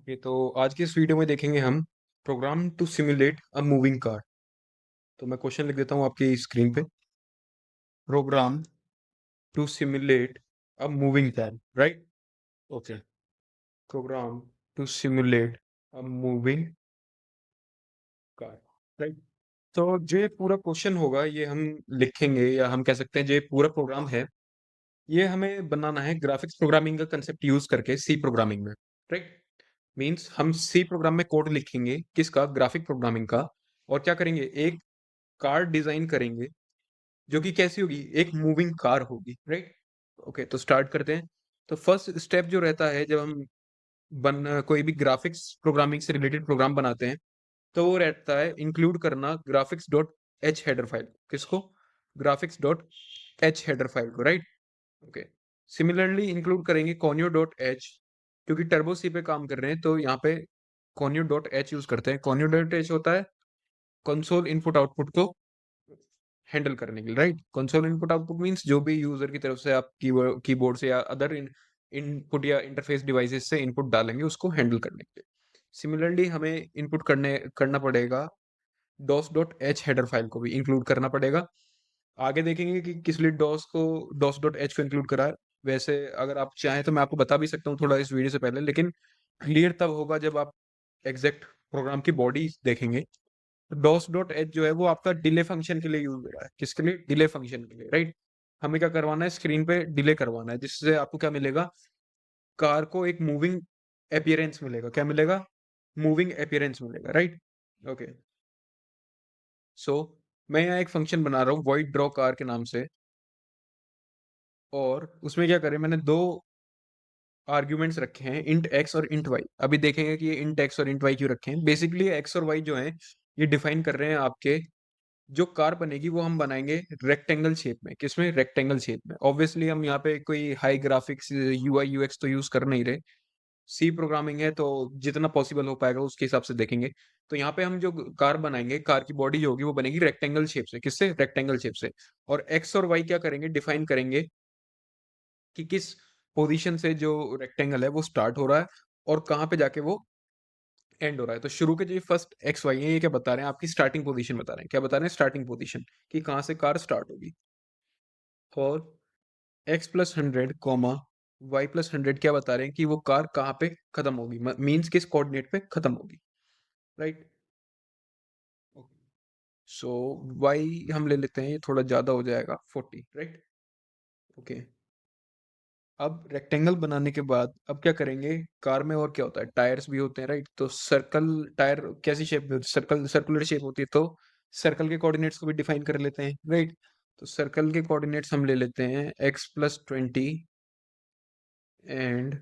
Okay, तो आज की इस वीडियो में देखेंगे हम program to simulate a moving car. तो मैं क्वेश्चन लिख देता हूँ आपकी स्क्रीन पे। Program to simulate a moving car, right? Okay. Program to simulate a moving car, right? तो जो ये पूरा क्वेश्चन होगा ये हम लिखेंगे, या हम कह सकते हैं जो ये पूरा प्रोग्राम है ये हमें बनाना है ग्राफिक्स प्रोग्रामिंग का कंसेप्ट यूज करके सी प्रोग्रामिंग में, राइट? मींस हम सी प्रोग्राम में कोड लिखेंगे किसका, ग्राफिक प्रोग्रामिंग का। और क्या करेंगे, एक कार डिजाइन करेंगे जो कि कैसी होगी, एक मूविंग कार होगी, राइट? ओके, तो स्टार्ट करते हैं। तो फर्स्ट स्टेप जो रहता है जब हम कोई भी ग्राफिक्स प्रोग्रामिंग से रिलेटेड प्रोग्राम बनाते हैं, तो वो रहता है इंक्लूड करना graphics dot h header file. किसको? Graphics dot h header file को, राइट? ओके। सिमिलरली इंक्लूड करेंगे कॉन्यो डॉट एच, क्योंकि टर्बो सी पे काम कर रहे हैं तो यहाँ पे कॉन्यो डॉट एच यूज करते हैं। कॉन्यो डॉट एच होता है कंसोल इनपुट आउटपुट को हैंडल करने के लिए, right? Console input output means जो भी यूजर की तरफ से आप कीबोर्ड से या अदर इनपुट या इंटरफेस डिवाइसेस से इनपुट डालेंगे उसको हैंडल करने के लिए। सिमिलरली हमें इनपुट करना पड़ेगा DOS dot h header file को भी इंक्लूड करना पड़ेगा। आगे देखेंगे कि किस लिए डॉस डॉट एच को इंक्लूड करा है। वैसे अगर आप चाहें तो मैं आपको बता भी सकता हूँ थोड़ा इस वीडियो से पहले, लेकिन क्लियर तब होगा जब आप एग्जैक्ट प्रोग्राम की बॉडी देखेंगे। डॉस डॉट एच जो है वो आपका डिले फंक्शन के लिए यूज हो रहा है। किसके लिए? डिले फंक्शन के लिए, राइट? हमें क्या करवाना है, स्क्रीन पे डिले करवाना है, जिससे आपको क्या मिलेगा, कार को एक मूविंग अपीयरेंस मिलेगा। क्या मिलेगा? मूविंग अपीयरेंस मिलेगा, राइट? ओके। सो मैं यहाँ एक फंक्शन बना रहा हूँ वॉइड ड्रॉ कार के नाम से, और उसमें क्या करें, मैंने दो आर्ग्यूमेंट्स रखे हैं, इंट एक्स और इंट वाई। अभी देखेंगे कि ये इंट एक्स और इंट वाई क्यों रखे हैं। बेसिकली एक्स और वाई जो हैं ये डिफाइन कर रहे हैं आपके जो कार बनेगी वो हम बनाएंगे रेक्टेंगल शेप में। किसमें? रेक्टेंगल शेप में। ऑब्वियसली हम यहाँ पे कोई हाई ग्राफिक्स यूआई यूएक्स तो यूज कर नहीं रहे, सी प्रोग्रामिंग है, तो जितना पॉसिबल हो पाएगा उसके हिसाब से देखेंगे। तो यहाँ पे हम जो कार बनाएंगे, कार की बॉडी जो होगी वो बनेगी रेक्टेंगल शेप से। किससे? रेक्टेंगल शेप से। और एक्स और वाई क्या करेंगे, डिफाइन करेंगे कि किस पोजीशन से जो रेक्टेंगल है वो स्टार्ट हो रहा है और कहाँ पे जाके वो एंड हो रहा है। तो शुरू के जो फर्स्ट एक्स वाई है ये क्या बता रहे हैं, आपकी स्टार्टिंग पोजीशन बता रहे हैं। क्या बता रहे हैं? स्टार्टिंग पोजीशन, कि कहाँ से कार स्टार्ट होगी। और x plus 100 comma y plus 100 क्या बता रहे हैं, कि वो कार कहाँ पे खत्म होगी, मीन्स किस कोऑर्डिनेट पे खत्म होगी, राइट? सो वाई हम ले लेते हैं, ये थोड़ा ज्यादा हो जाएगा 40, राइट? ओके। अब रेक्टेंगल बनाने के बाद अब क्या करेंगे, कार में और क्या होता है, टायर्स भी होते हैं, राइट? तो सर्कल टायर कैसी शेप में होती है, सर्कुलर शेप होती है, तो सर्कल के कोऑर्डिनेट्स को भी डिफाइन कर लेते हैं, राइट? तो सर्कल के कोऑर्डिनेट्स हम ले लेते हैं x plus 20 and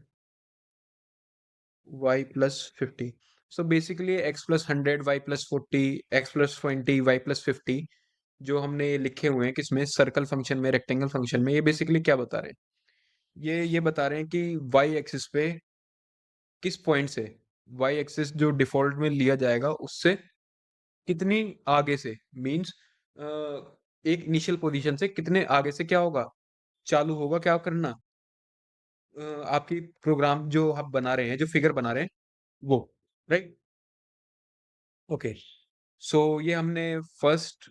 y plus 50। So basically x plus 100 y plus 40 x plus 20 y plus 50 जो हमने लिखे हुए हैं किसमें, सर्कल फंक्शन में, रेक्टेंगल फंक्शन में, ये बेसिकली क्या बता रहे हैं, ये बता रहे हैं कि वाई एक्सिस पे किस पॉइंट से, वाई एक्सिस जो डिफॉल्ट में लिया जाएगा उससे कितनी आगे से, मींस एक इनिशियल पोजीशन से कितने आगे से क्या होगा, चालू होगा क्या करना, आपकी प्रोग्राम जो आप बना रहे हैं, जो फिगर बना रहे हैं वो, राइट? ओके। सो ये हमने फर्स्ट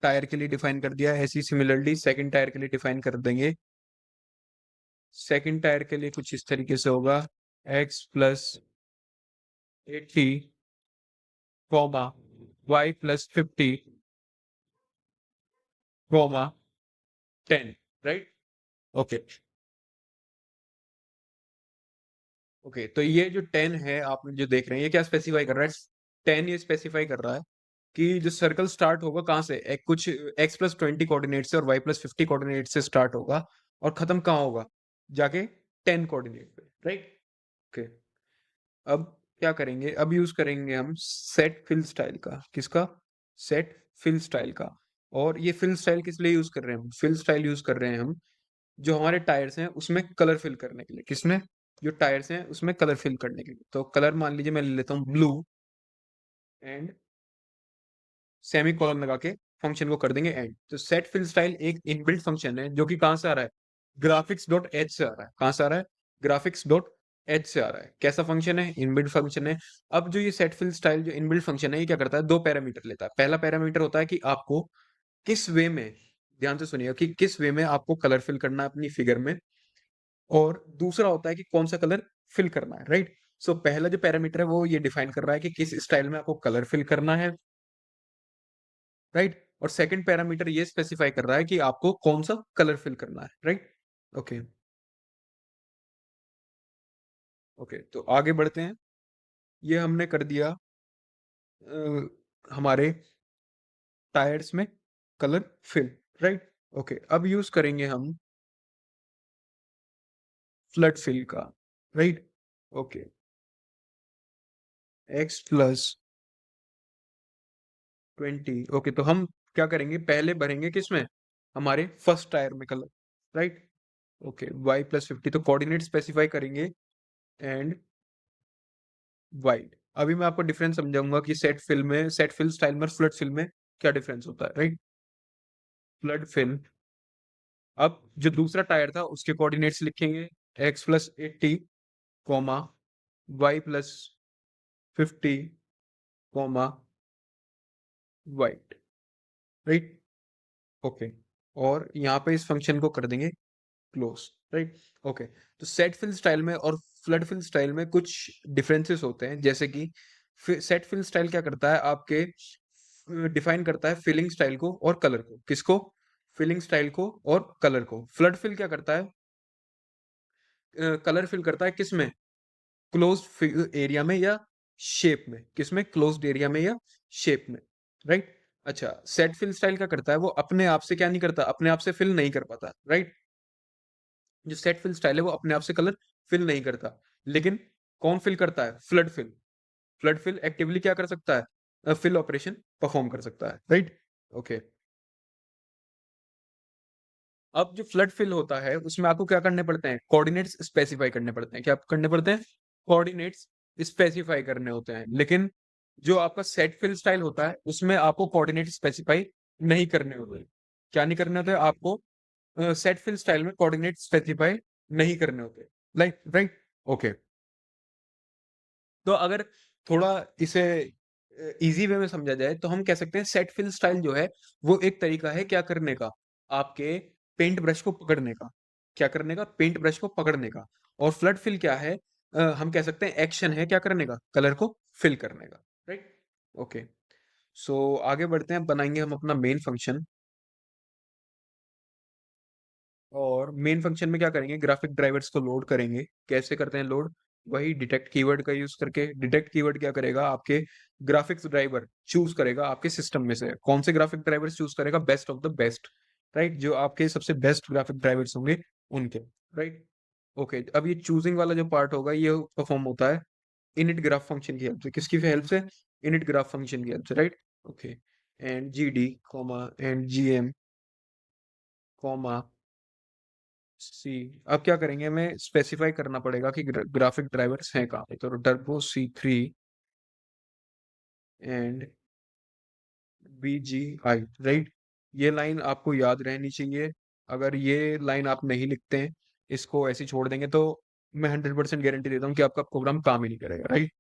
टायर के लिए डिफाइन कर दिया है। ऐसी सिमिलरली सेकंड टायर के लिए डिफाइन कर देंगे। सेकंड टायर के लिए कुछ इस तरीके से होगा, x plus 80 comma y plus 50 comma 10, right? Okay. Okay, तो ये जो 10 है आप जो देख रहे हैं ये क्या स्पेसिफाई कर रहा है, 10 ये स्पेसिफाई कर रहा है कि जो सर्कल स्टार्ट होगा कहाँ से, एक कुछ एक्स प्लस 20 कोऑर्डिनेट से और वाई प्लस 50 कोऑर्डिनेट से स्टार्ट होगा और खत्म कहाँ होगा, जाके 10 कोऑर्डिनेट पे, राइट? ओके। अब क्या करेंगे, अब यूज करेंगे हम सेट फिल स्टाइल का। किसका? सेट फिल स्टाइल का। और ये फिल स्टाइल किस लिए यूज कर रहे हैं हम, फिल स्टाइल यूज कर रहे हैं हम जो हमारे टायर्स हैं उसमें कलर फिल करने के लिए। किसमें? जो टायर्स हैं उसमें कलर फिल करने के लिए। तो कलर मान लीजिए मैं ले लेता हूँ ब्लू एंड सेमी कॉलन लगा के फंक्शन को कर देंगे एंड। तो सेट फिल स्टाइल एक इनबिल्ट फंक्शन है जो कि कहाँ से आ रहा है, ग्राफिक्स डॉट एच से आ रहा है। कहाँ से आ रहा है? ग्राफिक्स डॉट एच से आ रहा है। कैसा फंक्शन है? इनबिल्ट फंक्शन है। अब जो ये सेट फिल स्टाइल जो इनबिल्ट फंक्शन है, ये क्या करता है? 2 पैरामीटर लेता है। पहला पैरामीटर होता है कि आपको किस वे में, ध्यान से सुनिएगा, कि किस वे में आपको कलर फिल करना है अपनी फिगर में, और दूसरा होता है कि कौन सा कलर फिल करना है, राइट? सो पहला जो पैरामीटर है वो ये डिफाइन कर रहा है कि किस स्टाइल में आपको कलर फिल करना है, राइट? और सेकंड पैरामीटर ये स्पेसिफाई कर रहा है कि आपको कौन सा कलर फिल करना है, राइट? ओके, ओके, तो आगे बढ़ते हैं। ये हमने कर दिया हमारे टायर्स में कलर फिल, राइट? ओके, अब यूज करेंगे हम फ्लड फिल का, right? Okay, x plus 20। Okay, तो हम क्या करेंगे? पहले भरेंगे किसमें? हमारे फर्स्ट टायर में colour, right? Okay, y plus 50, तो कोऑर्डिनेट स्पेसिफाई करेंगे एंड वाइड। अभी मैं आपको डिफरेंस समझाऊंगा कि सेट फिल स्टाइल में, फ्लड फिल में क्या डिफरेंस होता है, राइट? फ्लड फिल, अब जो दूसरा टायर था उसके कोऑर्डिनेट्स लिखेंगे, x plus 80 comma y plus 50 comma wide, right? Okay, और यहाँ पे इस फंक्शन को कर देंगे क्लोज, राइट? ओके, तो सेट फिल स्टाइल में और फ्लड फिल स्टाइल में कुछ डिफरेंसेस होते हैं, जैसे कि सेट फिल स्टाइल क्या करता है? आपके डिफाइन करता है फिलिंग स्टाइल को और कलर को। किसको? फिलिंग स्टाइल को और कलर को। फ्लड फिल क्या करता है? कलर फिल करता है किसमें? क्लोज्ड एरिया में या शेप में। किसमें? क्लोज्ड एरिया में या शेप में, राइट? अच्छा, सेट फिल स्टाइल क्या करता है? वो अपने आप से क्या नहीं करता? अपने आप से फिल नहीं कर पाता, राइट? जो सेट फिल स्टाइल है वो अपने आप से कलर फिल नहीं करता, लेकिन कौन फिल करता है? Flood fill. Flood fill actively क्या कर सकता है? फिल ऑपरेशन परफॉर्म कर सकता है, राइट? ओके, अब जो फ्लड फिल होता है उसमें आपको क्या करने पड़ते हैं? कोऑर्डिनेट्स स्पेसिफाई करने पड़ते हैं। क्या करने पड़ते हैं? कोऑर्डिनेट्स स्पेसिफाई करने होते हैं। लेकिन जो आपका सेट फिल स्टाइल होता है उसमें आपको कोऑर्डिनेट स्पेसिफाई नहीं करने होते। क्या नहीं करने होते आपको? सेट फिल स्टाइल में कोऑर्डिनेट स्पेसिफाई नहीं करने होते, लाइक, राइट? ओके, तो अगर थोड़ा इसे इजी वे में समझा जाए तो हम कह सकते हैं सेट फिल स्टाइल जो है वो एक तरीका है क्या करने का? आपके पेंट ब्रश को पकड़ने का। क्या करने का? पेंट ब्रश को पकड़ने का। और फ्लड फिल क्या है? हम कह सकते हैं एक्शन है क्या करने का? कलर को फिल करने का, राइट? ओके, सो आगे बढ़ते हैं, बनाएंगे हम अपना मेन फंक्शन। और मेन फंक्शन में क्या करेंगे? ग्राफिक ड्राइवर्स को लोड करेंगे। कैसे करते हैं लोड? वही डिटेक्ट कीवर्ड का यूज करके। डिटेक्ट कीवर्ड क्या करेगा? आपके ग्राफिक्स ड्राइवर चूज करेगा आपके सिस्टम में से। कौन से ग्राफिक ड्राइवर्स चूज करेगा? Best of the best, right? जो आपके सबसे बेस्ट ग्राफिक ड्राइवर्स होंगे उनके, राइट? ओके, अब ये चूजिंग वाला जो पार्ट होगा ये परफॉर्म होता है इनिट ग्राफ फंक्शन की हेल्प से। किसकी हेल्प से? इनिट ग्राफ फंक्शन की हेल्प से, right? Okay, and G D comma and G M comma C. अब क्या करेंगे? हमें स्पेसिफाई करना पड़ेगा कि ग्राफिक ड्राइवर्स हैं कहाँ पे। तो turbo C3 and BGI, right? ये लाइन आपको याद रहनी चाहिए। अगर ये लाइन आप नहीं लिखते हैं, इसको ऐसे ही छोड़ देंगे, तो मैं 100% गारंटी देता हूँ कि आपका प्रोग्राम काम ही नहीं करेगा, राइट?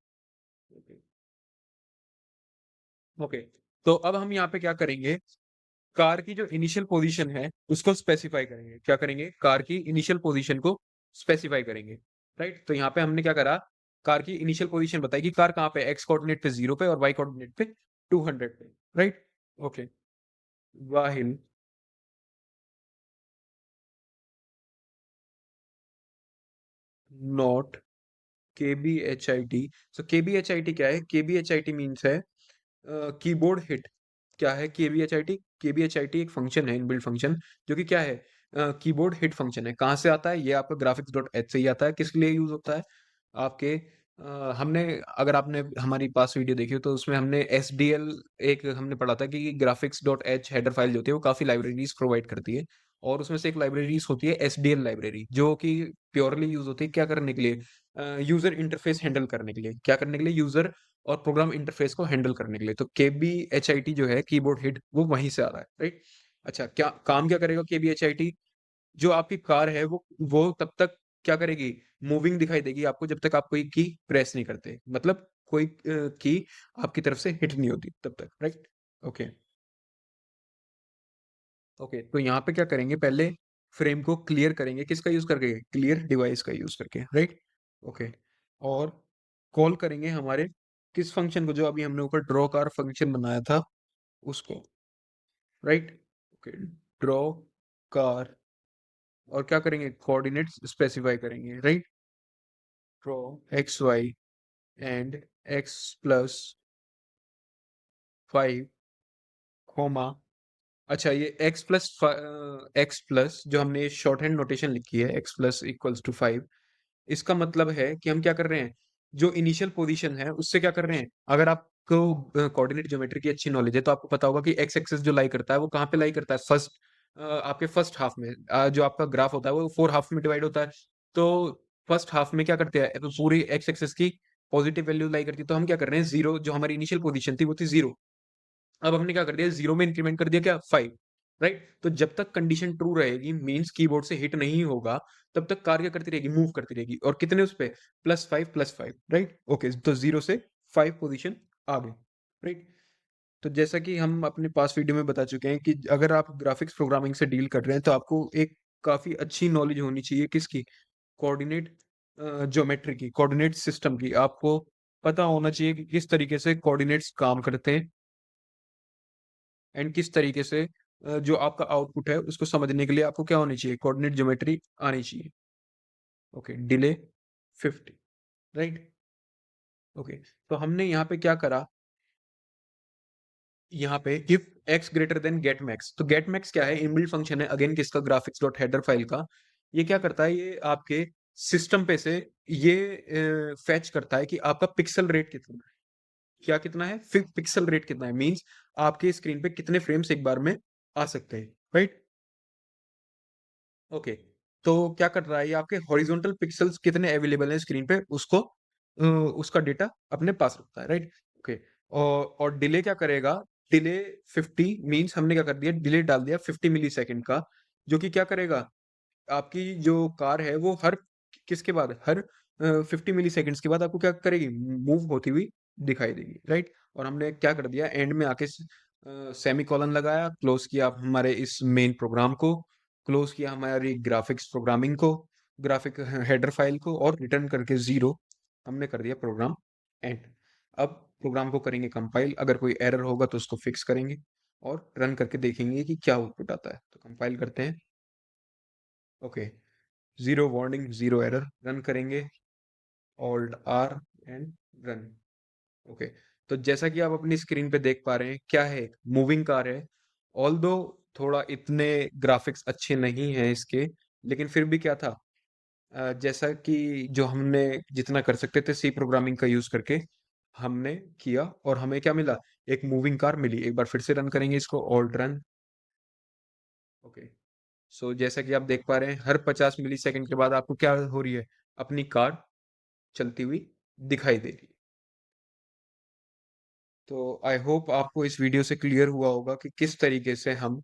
ओके, तो अब हम यहाँ पे क्या करेंगे? कार की जो इनिशियल पोजीशन है उसको स्पेसिफाई करेंगे। क्या करेंगे? कार की इनिशियल पोजीशन को स्पेसिफाई करेंगे, राइट? तो यहाँ पे हमने क्या करा? कार की इनिशियल पोजीशन बताई कि कार कहाँ पे? एक्स कोऑर्डिनेट पे 0 पे और वाई कोऑर्डिनेट पे 200 पे, right? Okay, वाहिल not KBHIT। So KBHIT क्या है? KBHIT मीन्स है कीबोर्ड हिट। क्या है KBHIT? KBHIT एक फंक्शन है, इनबिल्ट फंक्शन, जो कि क्या है? कीबोर्ड हिट फंक्शन है। कहाँ से आता है? ये आपका ग्राफिक्स डॉट एच से ही आता है। किस लिए यूज होता है? आपके हमने, अगर आपने हमारी पास वीडियो देखी हो तो उसमें हमने SDL एक हमने पढ़ा था कि graphics dot h header file जो होती है वो काफी लाइब्रेरीज प्रोवाइड करती है। और उसमें से एक लाइब्रेरीज होती है SDL लाइब्रेरी, जो कि प्योरली यूज होती है क्या करने के लिए? यूजर इंटरफेस हैंडल करने के लिए। क्या करने के लिए? यूजर और प्रोग्राम इंटरफेस को हैंडल करने के लिए। तो KBHIT जो है कीबोर्ड हिट, वो वहीं से आ रहा है, राइट? अच्छा, क्या काम क्या करेगा KBHIT? जो आपकी कार है वो तब तक क्या करेगी? मूविंग दिखाई देगी आपको जब तक आप कोई की प्रेस नहीं करते। मतलब कोई की आपकी तरफ से हिट नहीं होती तब तक, राइट? Okay, okay. तो यहाँ पे क्या करेंगे, पहले फ्रेम को क्लियर करेंगे, किसका यूज़ करके? क्लियर डिवाइस का यूज़ करके, राइट? ओके। और कॉल करेंगे हमारे किस फंक्शन को, जो अभी हमने ऊपर ड्रॉ कार फंक्शन बनाया था उसको, राइट? Okay, draw car. और क्या करेंगे? कोऑर्डिनेट्स स्पेसिफाई करेंगे, right? Draw x y and x plus 5 comma. अच्छा, ये एक्स प्लस जो हमने ये शॉर्ट हैंड नोटेशन लिखी है, एक्स प्लस इक्वल्स टू 5, इसका मतलब है कि हम क्या कर रहे हैं, जो इनिशियल पोजीशन है उससे क्या कर रहे हैं। अगर आपको कोऑर्डिनेट ज्योमेट्री की अच्छी नॉलेज है तो आपको पता होगा कि एक्स एक्सिस जो लाई करता है वो कहाँ पे लाई करता है, आपके फर्स्ट हाफ में। जो आपका ग्राफ होता है वो 4 हाफ में डिवाइड होता है। तो फर्स्ट हाफ में क्या करते हैं, तो पूरी एक्स एक्सिस की पॉजिटिव वैल्यू लाई करती है। तो हम क्या कर रहे हैं, जीरो जो हमारी इनिशियल पोजीशन थी वो थी जीरो, अब हमने क्या कर दिया, जीरो में इंक्रीमेंट कर दिया क्या, 5, राइट? तो जब तक कंडीशन ट्रू रहेगी, मींस कीबोर्ड से हिट नहीं होगा, तब तक कार क्या करती रहेगी, मूव करती रहेगी। और कितने उस पे, +5 +5, राइट? ओके, तो 0 से 5 पोजीशन आ गए, राइट? तो जैसा कि हम अपने पास वीडियो में बता चुके हैं कि अगर आप ग्राफिक्स प्रोग्रामिंग से डील कर रहे हैं तो आपको एक काफी अच्छी नॉलेज होनी चाहिए किसकी, कोऑर्डिनेट ज्योमेट्री की, कोऑर्डिनेट सिस्टम की। आपको पता होना चाहिए कि किस तरीके से कोऑर्डिनेट्स काम करते हैं एंड किस तरीके से जो आपका आउटपुट है उसको समझने के लिए आपको क्या होनी चाहिए, कोऑर्डिनेट ज्योमेट्री आनी चाहिए। Okay, delay 50, right? ओके, तो हमने यहाँ पे क्या करा, यहाँ पे if x greater than get max. तो गेट मैक्स क्या है, इनबिल्ट फंक्शन है अगेन किसका, ग्राफिक्स डॉट हेडर फाइल का। ये क्या करता है, ये आपके सिस्टम पे से ये फैच करता है कि आपका पिक्सल रेट कितना है। क्या कितना है, पिक्सल रेट कितना है, मींस आपके स्क्रीन पे कितने फ्रेम्स एक बार में आ सकते हैं, राइट? ओके, तो क्या कर रहा है, ये आपके हॉरिजॉन्टल पिक्सेल्स कितने अवेलेबल हैं स्क्रीन पे उसको उसका डेटा अपने पास रखता है, राइट? ओके। और डिले क्या करेगा, डिले 50, मींस हमने क्या कर दिया, डिले डाल दिया 50 मिली सेकेंड का, जो कि क्या करेगा, आपकी जो कार है वो हर किसके बाद, हर 50 मिली सेकेंड्स के बाद आपको क्या करेगी, मूव होती हुई दिखाई देगी, राइट? और हमने क्या कर दिया, एंड में आके सेमी कॉलन लगाया, क्लोज किया हमारे इस मेन प्रोग्राम को, क्लोज किया हमारी ग्राफिक्स प्रोग्रामिंग को, ग्राफिक हेडर फाइल को, और रिटर्न करके जीरो हमने कर दिया प्रोग्राम एंड। अब प्रोग्राम को करेंगे कंपाइल, अगर कोई एरर होगा तो उसको फिक्स करेंगे और रन करके देखेंगे कि क्या आउटपुट आता है। तो कंपाइल करते हैं, okay, zero warning, zero error, run करेंगे, alt R and run. Okay, तो जैसा कि आप अपनी स्क्रीन पे देख पा रहे हैं, क्या है, मूविंग कार है। ऑल दो थोड़ा इतने ग्राफिक्स अच्छे नहीं हैं इसके, लेकिन फिर भी क्या था, जैसा कि जो हमने जितना कर सकते थे सी प्रोग्रामिंग का यूज करके हमने किया, और हमें क्या मिला, एक मूविंग कार मिली। एक बार फिर से रन करेंगे इसको, ऑल्ट रन। ओके, सो जैसा कि आप देख पा रहे हैं, हर 50 मिली सेकेंड के बाद आपको क्या हो रही है, अपनी कार चलती हुई दिखाई दे रही है। तो आई होप आपको इस वीडियो से क्लियर हुआ होगा कि किस तरीके से हम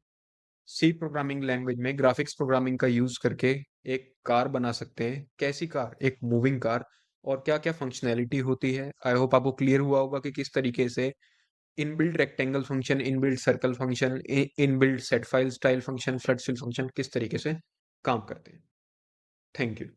सी प्रोग्रामिंग लैंग्वेज में ग्राफिक्स प्रोग्रामिंग का यूज करके एक कार बना सकते हैं। कैसी कार, एक मूविंग कार, और क्या क्या फंक्शनैलिटी होती है। आई होप आपको क्लियर हुआ होगा कि किस तरीके से inbuilt rectangle function, inbuilt circle function, inbuilt set file style function, flood function किस तरीके से काम करते हैं। Thank you.